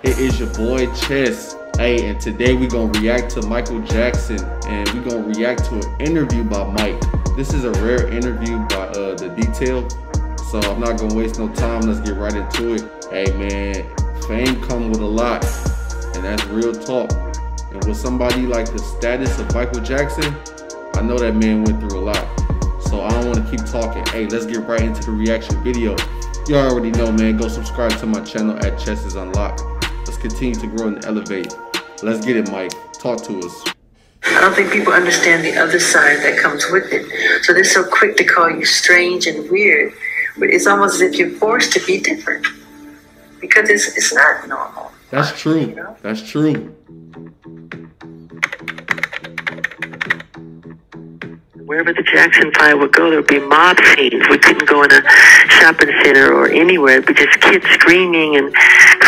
It is your boy Chess. Hey, and today we're gonna react to Michael Jackson, and we're gonna react to an interview by Mike. This is a rare interview by The Detail, so I'm not gonna waste no time. Let's get right into it. Hey man, fame come with a lot, and that's real talk. And with somebody like the status of Michael Jackson, I know that man went through a lot. So I don't want to keep talking. Hey, let's get right into the reaction video. You already know, man. Go subscribe to my channel at Chess is Unlocked. Let's continue to grow and elevate. Let's get it, Mike. Talk to us. I don't think people understand the other side that comes with it. So they're so quick to call you strange and weird. But it's almost as if you're forced to be different. Because it's not normal. That's true. You know? That's true. Wherever the Jackson 5 would go, there would be mob scenes. We couldn't go in a shopping center or anywhere. It'd be just kids screaming, and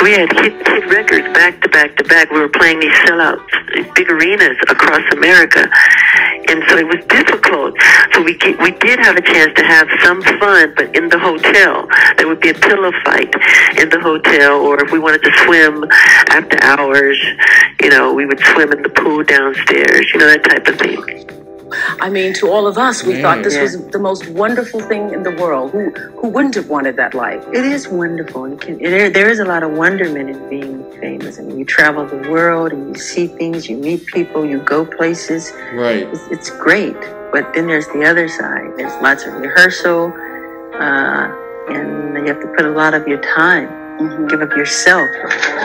we had hit records back to back to back. We were playing these sellouts, these big arenas across America, and so it was difficult. So we did have a chance to have some fun, but in the hotel. There would be a pillow fight in the hotel, or if we wanted to swim after hours, you know, we would swim in the pool downstairs, you know, that type of thing. I mean, to all of us, we thought this was the most wonderful thing in the world. Who wouldn't have wanted that life? It is wonderful. There is a lot of wonderment in being famous. I mean, you travel the world and you see things, you meet people, you go places. Right. It's great. But then there's the other side. There's lots of rehearsal, and you have to put a lot of your time, give up yourself.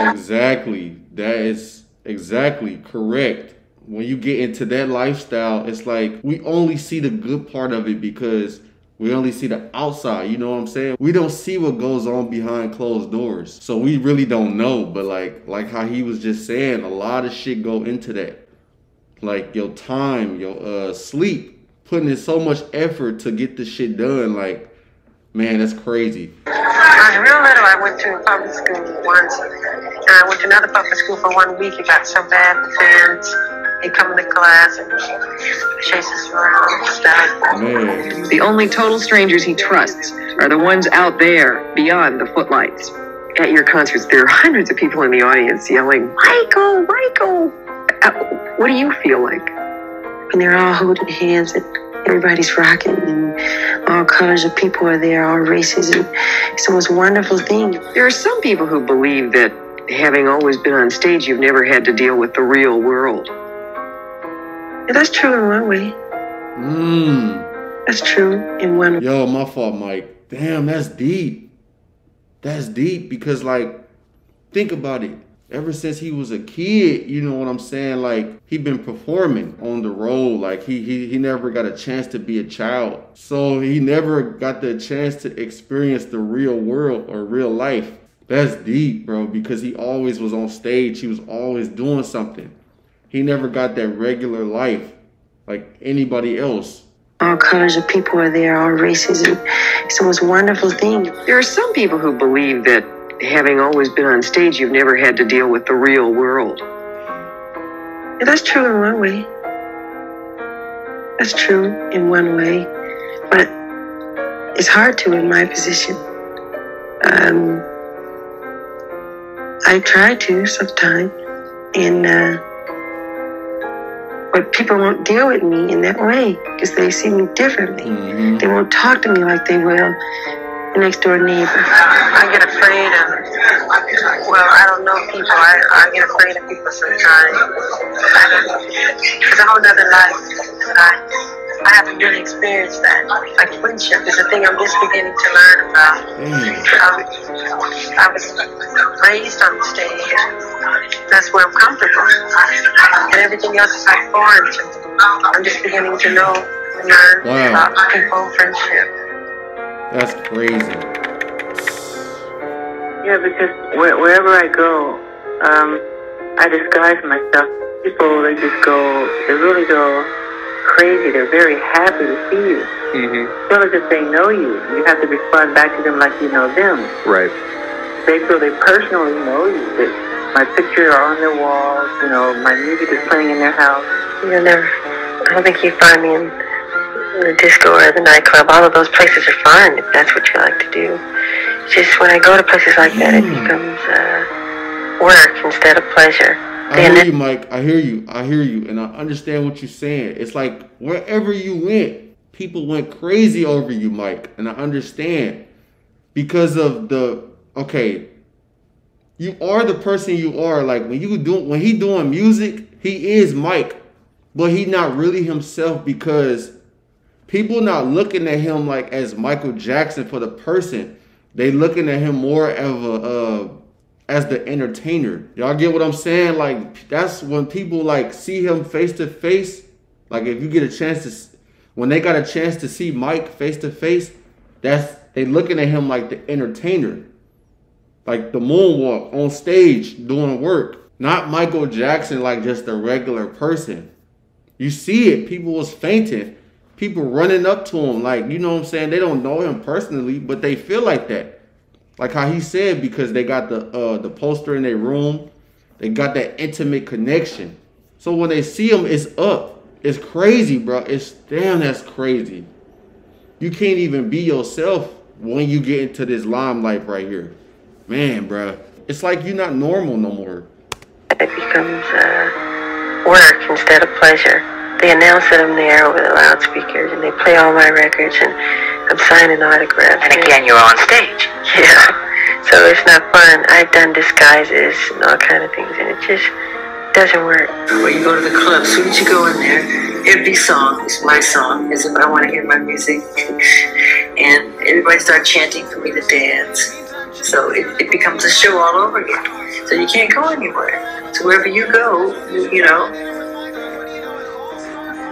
Exactly. That is exactly correct. When you get into that lifestyle, it's like we only see the good part of it because we only see the outside, you know what I'm saying? We don't see what goes on behind closed doors. So we really don't know, but like how he was just saying, a lot of shit go into that. Like your time, your sleep, putting in so much effort to get the shit done. Like, man, that's crazy. When I was real little, I went to public school once, and I went to another public school for 1 week. It got so bad, the fans, they come into class and chase us around and stuff. Man. The only total strangers he trusts are the ones out there beyond the footlights. At your concerts, there are hundreds of people in the audience yelling, "Michael, Michael!" What do you feel like? And they're all holding hands and everybody's rocking and all colors of people are there, all races, and it's the most wonderful thing. There are some people who believe that having always been on stage, you've never had to deal with the real world. And that's true in one way. That's true in one way. Yo, my fault, Mike. Damn, that's deep. That's deep because, like, think about it. Ever since he was a kid, you know what I'm saying? Like, he been performing on the road. Like, he never got a chance to be a child. So he never got the chance to experience the real world or real life. That's deep, bro, because he always was on stage. He was always doing something. He never got that regular life like anybody else. All colors of people are there, all races, and it's the most wonderful thing. There are some people who believe that having always been on stage, you've never had to deal with the real world. And that's true in one way. That's true in one way, but it's hard to in my position. I try to sometimes, and but people won't deal with me in that way because they see me differently. They won't talk to me like they will the next door neighbor. I get afraid of, well, I don't know people. I get afraid of people sometimes. It's a whole nother life. I haven't really experienced that. Like friendship is a thing I'm just beginning to learn about. I was raised on the stage. That's where I'm comfortable. And everything else is like foreign to me. I'm just beginning to know and learn about people, friendship. That's crazy. Yeah, because wherever I go, I disguise myself. People, they really go crazy. They're very happy to see you. Feel as if they know you. You have to respond back to them like you know them. Right. They feel they personally know you. That my pictures are on their walls. You know, my music is playing in their house. You'll never, I don't think you'd find me in the disco or the nightclub. All of those places are fun if that's what you like to do. It's just when I go to places like that, it becomes work instead of pleasure. I hear you, Mike. I hear you. And I understand what you're saying. It's like wherever you went, people went crazy over you, Mike. And I understand. Because of you are the person you are. Like when he doing music, he is Mike. But he not really himself because people not looking at him like as Michael Jackson for the person. They looking at him more as the entertainer. Y'all get what I'm saying? Like that's when people like see him face to face. Like if you get a chance to, when they got a chance to see Mike face to face, they looking at him like the entertainer. Like the moonwalk on stage doing work. Not Michael Jackson like just a regular person. You see it. People was fainting. People running up to him. Like, you know what I'm saying? They don't know him personally, but they feel like that. Like how he said, because they got the poster in their room. They got that intimate connection. So when they see him, it's up. It's crazy, bro. That's crazy. You can't even be yourself when you get into this limelight right here. Man, bro. It's like you're not normal no more. It becomes work instead of pleasure. They announce that I'm there over the loudspeakers and they play all my records and I'm signing autographs. And again, you're on stage. Yeah. So it's not fun. I've done disguises and all kind of things and it just doesn't work. When you go to the club, as soon as you go in there, every song is my song, as if I want to hear my music. And everybody starts chanting for me to dance. So it becomes a show all over again. So you can't go anywhere. So wherever you go, you know,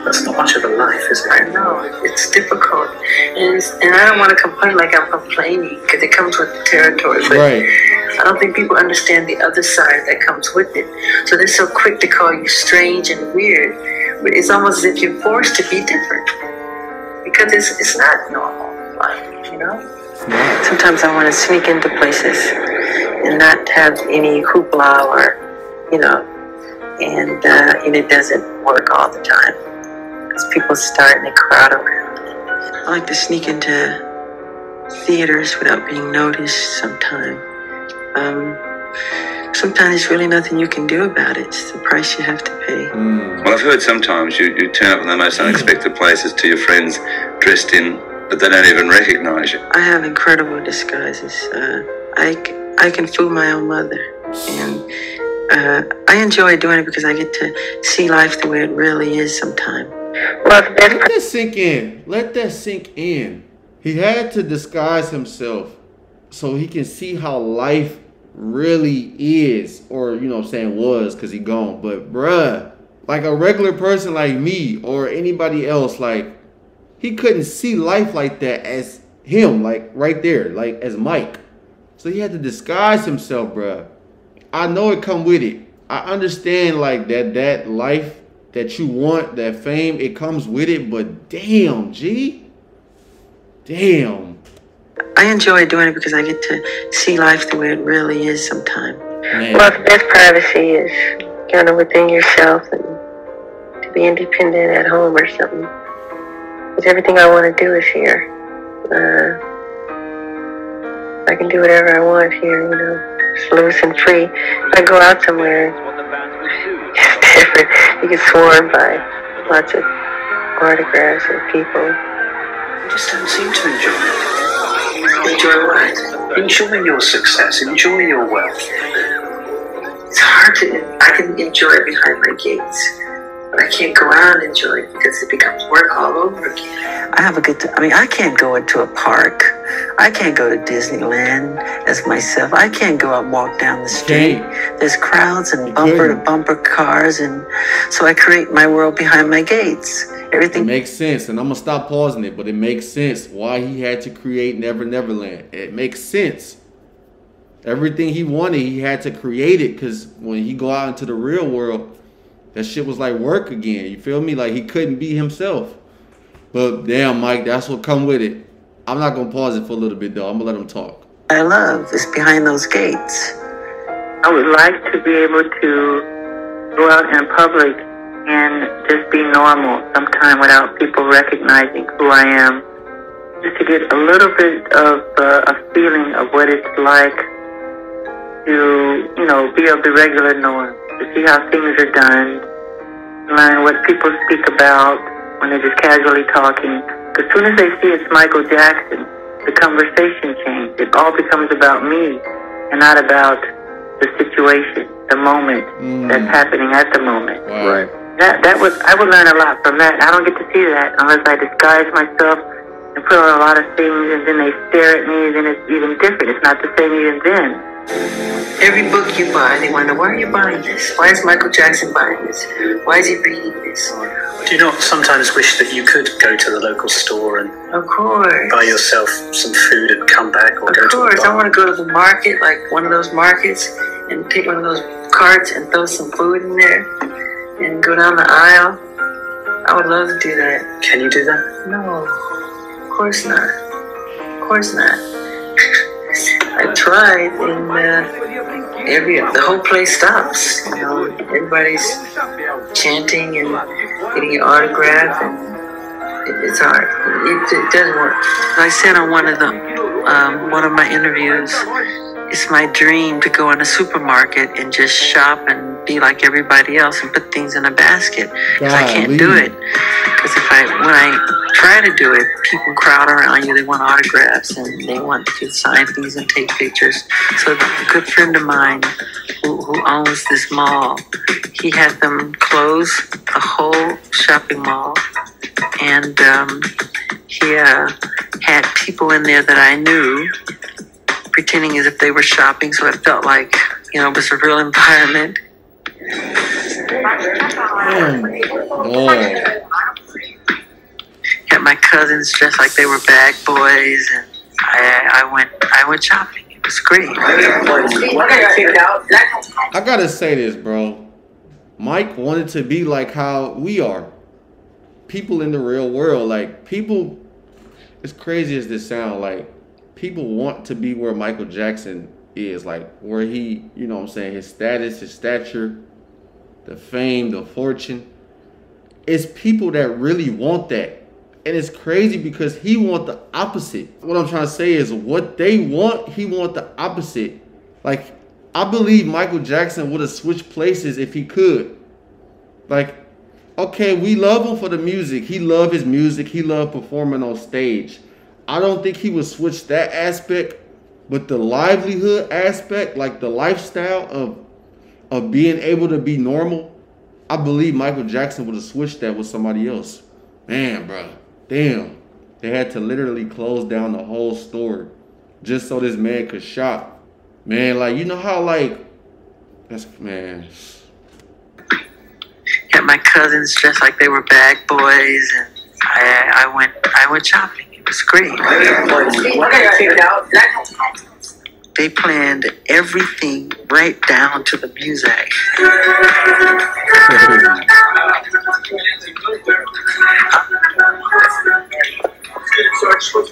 that's not much of a life, is it? I know, it's difficult. And I don't want to complain like I'm complaining, because it comes with the territory. But Right. I don't think people understand the other side that comes with it. So they're so quick to call you strange and weird. But it's almost as if you're forced to be different. Because it's not normal life, you know? Sometimes I want to sneak into places and not have any hoopla or, you know, and it doesn't work all the time. Because people start and they crowd around. I like to sneak into theaters without being noticed sometimes. Sometimes there's really nothing you can do about it. It's the price you have to pay. Well, I've heard sometimes you turn up in the most unexpected places to your friends dressed in, but they don't even recognize you. I have incredible disguises. I can fool my own mother. And I enjoy doing it because I get to see life the way it really is sometimes. Well, Let that sink in. Let that sink in. He had to disguise himself so he can see how life really is. Or, you know what I'm saying, was, because he gone. But, bruh, like a regular person like me or anybody else, like, he couldn't see life like that as him, like, right there, like, as Mike. So he had to disguise himself, bruh. I know it come with it. I understand, like, that life that you want, that fame, it comes with it, but damn, G. Damn. I enjoy doing it because I get to see life the way it really is sometimes. Man. Well, the best privacy is kind of within yourself and to be independent at home or something. Because everything I want to do is here. I can do whatever I want here, you know, just loose and free. If I go out somewhere, it's different. You get swarmed by lots of autographs and people. You just don't seem to enjoy it. Enjoy what? Enjoy your success. Enjoy your wealth. It's hard to. I can enjoy it behind my gates, but I can't go out and enjoy it because it becomes work all over again. I have a good time. I mean, I can't go into a park. I can't go to Disneyland as myself. I can't go out and walk down the street. There's crowds and bumper-to-bumper cars, and so I create my world behind my gates. Everything It makes sense, and I'm gonna stop pausing it, but it makes sense why he had to create Never Neverland. It makes sense. Everything he wanted, he had to create it, because when he go out into the real world, that shit was like work again. You feel me? Like he couldn't be himself. But damn, Mike, that's what come with it. I'm not gonna pause it for a little bit though. I'm gonna let him talk. I love is behind those gates. I would like to be able to go out in public and just be normal sometime without people recognizing who I am. Just to get a little bit of a feeling of what it's like to, you know, be of the regular norm, to see how things are done, learn what people speak about when they're just casually talking. As soon as they see it's Michael Jackson, the conversation changes. It all becomes about me and not about the situation, the moment that's happening at the moment. Wow. Right. I would learn a lot from that. I don't get to see that unless I disguise myself and put on a lot of things, and then they stare at me, and then it's even different. It's not the same even then. Every book you buy, they wonder, why are you buying this? Why is Michael Jackson buying this? Why is he reading this? Do you not sometimes wish that you could go to the local store and Of course. buy yourself some food and come back, or Of go to a course. I bar? want to go to the market, like one of those markets, and pick one of those carts and throw some food in there and go down the aisle. I would love to do that. Can you do that? No, of course not. Of course not. I tried, and the whole place stops. You know, everybody's chanting and getting an autograph, and it's hard. It doesn't work. I said on one of my interviews, it's my dream to go in a supermarket and just shop and be like everybody else and put things in a basket. Because I can't do it. Because when I try to do it, people crowd around you. They want autographs and they want to sign things and take pictures. So a good friend of mine who owns this mall, he had them close the whole shopping mall, and he had people in there that I knew pretending as if they were shopping, so it felt like, you know, it was a real environment. Had my cousins dressed like they were bag boys, and I went shopping. It was great. I gotta say this, bro. Mike wanted to be like how we are. People in the real world, like people, as crazy as this sound, like people want to be where Michael Jackson is, like where he, you know what I'm saying, his status, his stature, the fame, the fortune. It's people that really want that. And it's crazy because he want the opposite. What I'm trying to say is what they want, he want the opposite. Like, I believe Michael Jackson would have switched places if he could. Like, okay, we love him for the music. He loved his music. He loved performing on stage. I don't think he would switch that aspect, but the livelihood aspect, like the lifestyle of being able to be normal, I believe Michael Jackson would have switched that with somebody else. Man, bro, damn. They had to literally close down the whole store just so this man could shop. Man, like, you know how, like, that's, man. Had my cousins dressed like they were bag boys, and I went shopping. It was great. They planned everything right down to the music.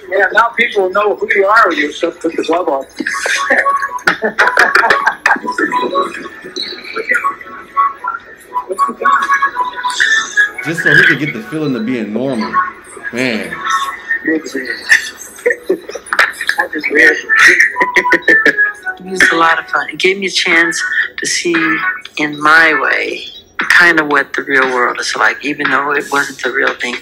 Yeah, now people know who you are when you put the glove on. Just so he could get the feeling of being normal. Man. It was a lot of fun. It gave me a chance to see in my way kind of what the real world is like, even though it wasn't the real thing.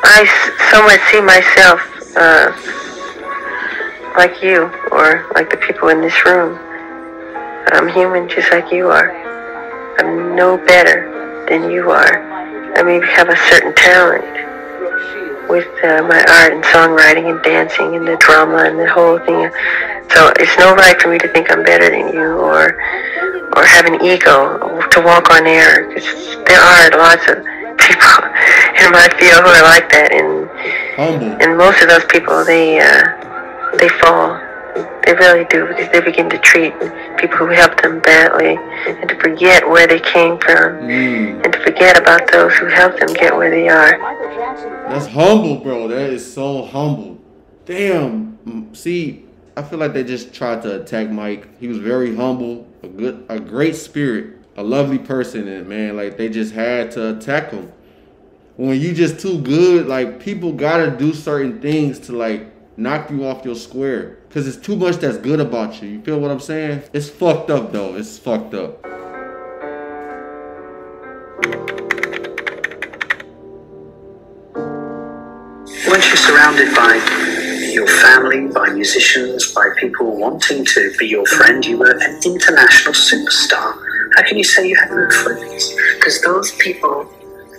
I somewhat see myself like you, or like the people in this room. I'm human just like you are. I'm no better than you are. I maybe have a certain talent with my art and songwriting and dancing and the drama and the whole thing. So it's no right for me to think I'm better than you, or have an ego to walk on air. Because there are lots of people in my field who are like that, and most of those people they fall. They really do, because they begin to treat people who helped them badly, and to forget where they came from, and to forget about those who helped them get where they are. That's humble, bro. That is so humble. Damn. See, I feel like they just tried to attack Mike. He was very humble, a great spirit, a lovely person, and man, like they just had to attack him. When you just too good, like people gotta do certain things to like knock you off your square. Because it's too much that's good about you. You feel what I'm saying? It's fucked up, though. It's fucked up. Once you're surrounded by your family, by musicians, by people wanting to be your friend, you were an international superstar. How can you say you had no friends? Because those people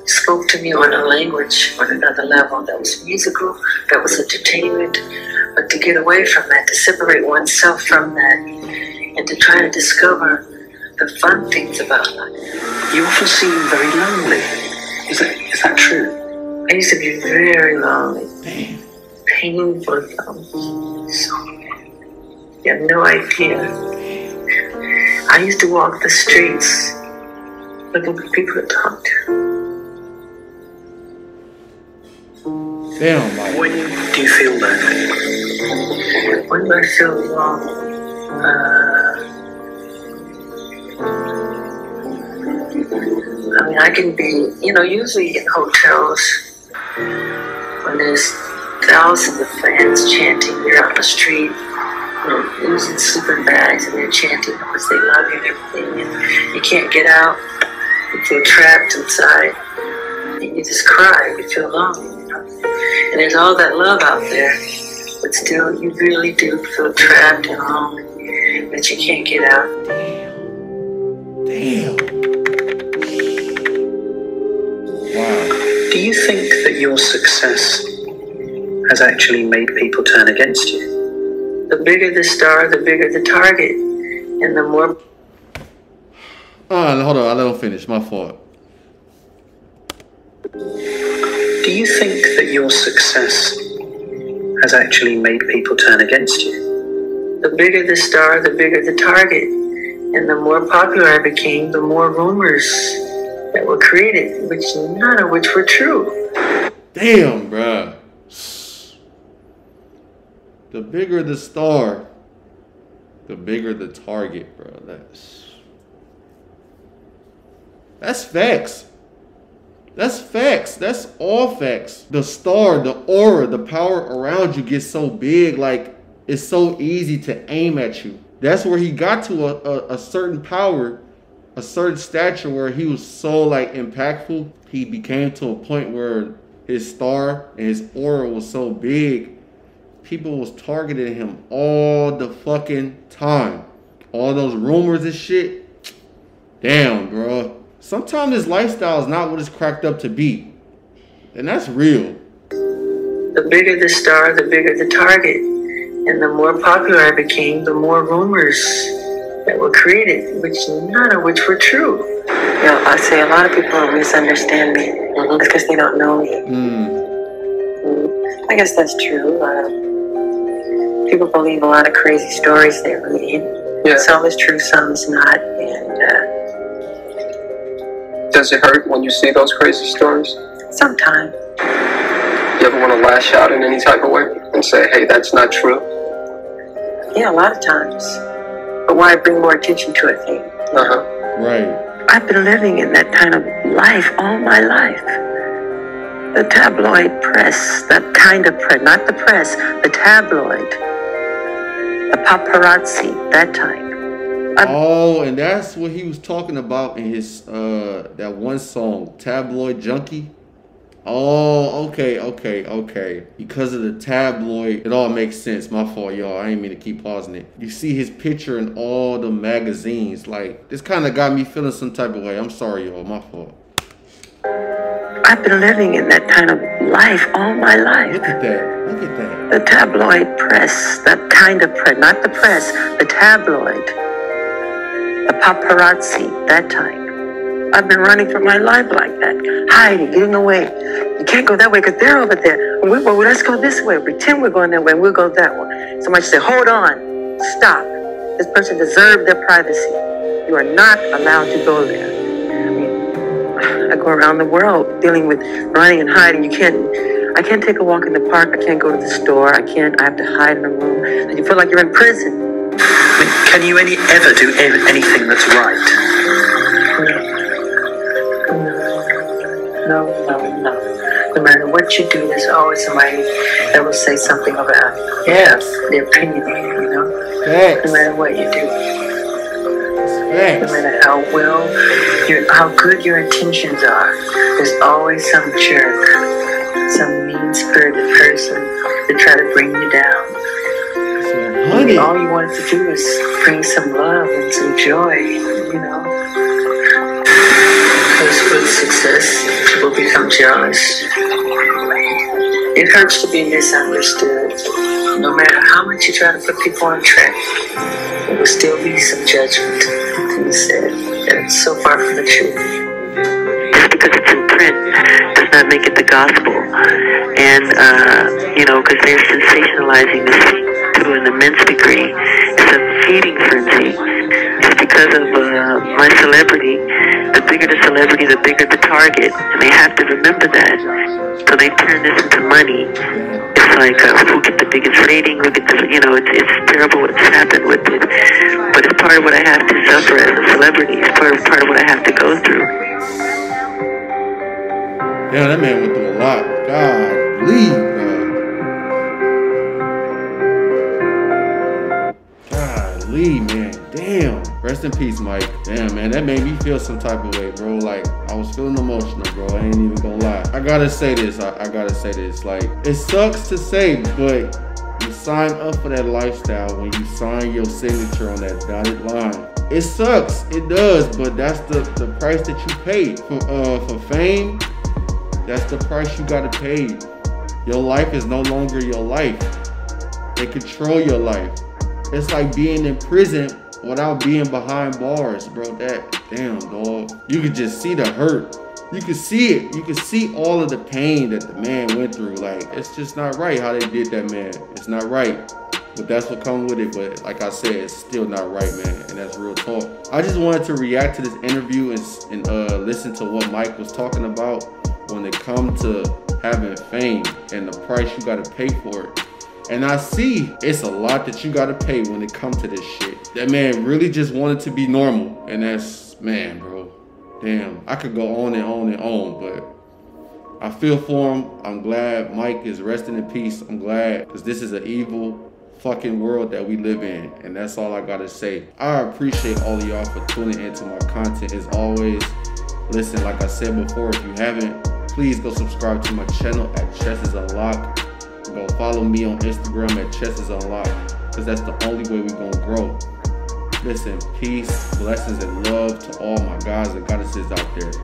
spoke to me on a language on another level that was musical, that was entertainment. But to get away from that, to separate oneself from that, and to try to discover the fun things about life. You often seem very lonely. Is that true? I used to be very lonely. Damn. Painful lonely. So you have no idea. I used to walk the streets looking for people to talk to. Damn, Mike. When do you feel lonely? When do I feel lonely? I mean, I can be, usually in hotels when there's thousands of fans chanting, you're out on the street, using sleeping bags, and they're chanting because they love you and everything, and you can't get out, you feel trapped inside, and you just cry, you feel lonely, And there's all that love out there, but still you really do feel trapped and lonely, that you can't get out. Damn. Wow. Do you think that your success has actually made people turn against you? The bigger the star, the bigger the target, and the more... Hold on, I let him finish, my fault. Do you think that your success has actually made people turn against you? The bigger the star, the bigger the target, and the more popular I became, the more rumors that were created, which none of which were true. Damn, bruh. The bigger the star, the bigger the target, bro. That's facts. That's facts. That's all facts. The star, the aura, the power around you gets so big, like it's so easy to aim at you. That's where he got to a certain power, a certain stature where he was so like impactful. He became to a point where his star and his aura was so big, people was targeting him all the fucking time. All those rumors and shit. Damn, bro. Sometimes this lifestyle is not what it's cracked up to be. And that's real. The bigger the star, the bigger the target. And the more popular I became, the more rumors that were created, which none of which were true. I say a lot of people misunderstand me. It's because they don't know me. I guess that's true. People believe a lot of crazy stories they read. Yeah. Some is true, some is not. And does it hurt when you see those crazy stories? Sometimes. You ever want to lash out in any type of way and say, hey, that's not true? Yeah, a lot of times. But why bring more attention to a thing? Right. I've been living in that kind of life all my life. The tabloid press, that kind of press, not the press, the tabloid, the paparazzi, that type. And that's what he was talking about in his that one song, Tabloid Junkie. Oh, okay. Because of the tabloid, it all makes sense. My fault, y'all. I ain't mean to keep pausing it. You see his picture in all the magazines. Like, this kind of got me feeling some type of way. I'm sorry, y'all. My fault. I've been living in that kind of life all my life. Look at that. The tabloid press, that kind of press, not the press, the tabloid, the paparazzi, that type. I've been running for my life like that, hiding, getting away. You can't go that way because they're over there. Well, let's go this way. Pretend we're going that way and we'll go that way. Somebody say, hold on, stop. This person deserves their privacy. You are not allowed to go there. I go around the world dealing with running and hiding. I can't take a walk in the park. I can't go to the store. I have to hide in a room. And you feel like you're in prison. Can you ever do anything that's right? No. No matter what you do, there's always somebody that will say something about their opinion on you, you know? No matter what you do. No matter how well, how good your intentions are, there's always some jerk, some mean-spirited person to try to bring you down. And all you wanted to do is bring some love and some joy, you know? Because with success, people become jealous. It hurts to be misunderstood. No matter how much you try to put people on track, there will still be some judgment. And said that it's so far from the truth. Just because it's in print does not make it the gospel. And, you know, because they're sensationalizing this to an immense degree. It's a feeding frenzy. It's because of my celebrity. The bigger the celebrity, the bigger the target. And they have to remember that. So they turn this into money. It's like, who get the biggest rating, who get the, you know, it's terrible what's happened with it. But it's part of what I have to suffer as a celebrity. It's part of what I have to go through. Yeah, that man went through a lot. Golly, bro. Golly, man. Damn. Rest in peace, Mike. Damn, man, that made me feel some type of way, bro. Like, I was feeling emotional, bro. I ain't even gonna lie. I gotta say this. I gotta say this. Like, it sucks to say, but you sign up for that lifestyle when you sign your signature on that dotted line. It sucks. It does, but that's the price that you pay. For fame, that's the price you gotta pay. Your life is no longer your life. They control your life. It's like being in prison without being behind bars, bro. That, damn, dog. You could just see the hurt. You can see it. You can see all of the pain that the man went through. Like, it's just not right how they did that, man. It's not right. But that's what comes with it. But like I said, it's still not right, man. And that's real talk. I just wanted to react to this interview and listen to what Mike was talking about when it comes to having fame and the price you got to pay for it. And I see it's a lot that you gotta pay when it comes to this shit. That man really just wanted to be normal. And that's, man, bro. Damn, I could go on and on and on, but I feel for him. I'm glad Mike is resting in peace. I'm glad, because this is an evil fucking world that we live in. And that's all I gotta say. I appreciate all of y'all for tuning into my content as always. Listen, like I said before, if you haven't, please go subscribe to my channel at Chess is Unlocked. Go follow me on Instagram at Chess is Unlocked, because that's the only way we're gonna grow. Listen, peace, blessings, and love to all my guys and goddesses out there.